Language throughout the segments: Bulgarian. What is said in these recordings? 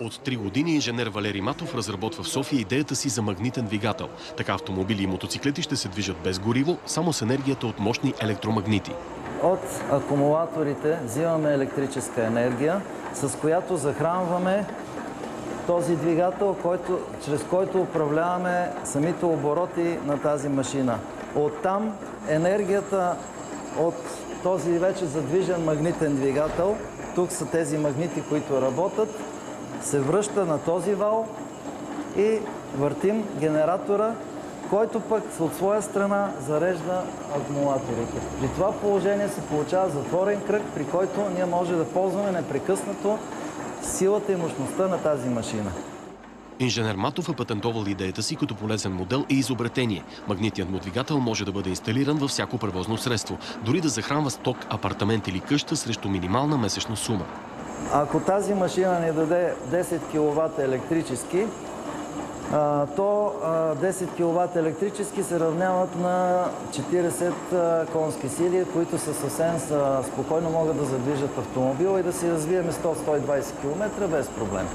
От 3 години инженер Валери Матов разработва в София идеята си за магнитен двигател. Така автомобили и мотоциклети ще се движат без гориво, само с енергията от мощни електромагнити. От акумулаторите взимаме електрическа енергия, с която захранваме този двигател, чрез който управляваме самите обороти на тази машина. Оттам енергията от този вече задвижен магнитен двигател, тук са тези магнити, които работят, се връща на този вал и въртим генератора, който пък от своя страна зарежда акумулаторите. При това положение се получава затворен кръг, при който ние може да ползваме непрекъснато силата и мощността на тази машина. Инженер Матов е патентовал идеята си като полезен модел и изобретение. Магнитният му двигател може да бъде инсталиран във всяко превозно средство, дори да захранва сток, апартамент или къща срещу минимална месечна сума. Ако тази машина ни даде 10 кВт електрически, то 10 кВт електрически се равняват на 40 конски сили, които съвсем спокойно могат да задвижат автомобила и да си развием 100-120 км без проблем.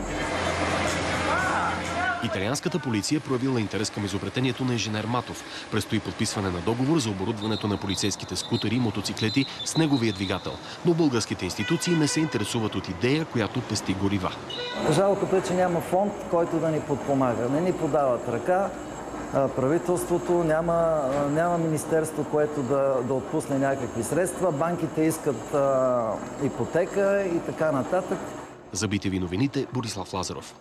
Италианската полиция е проявила интерес към изобретението на инженер Матов. Предстои подписване на договор за оборудването на полицейските скутери и мотоциклети с неговия двигател. Но българските институции не се интересуват от идея, която пести горива. Жалкото е, че няма фонд, който да ни подпомага. Не ни подават ръка. Правителството няма министерство, което да отпусне някакви средства. Банките искат ипотека и така нататък. За BTV новините, Борислав Лазаров.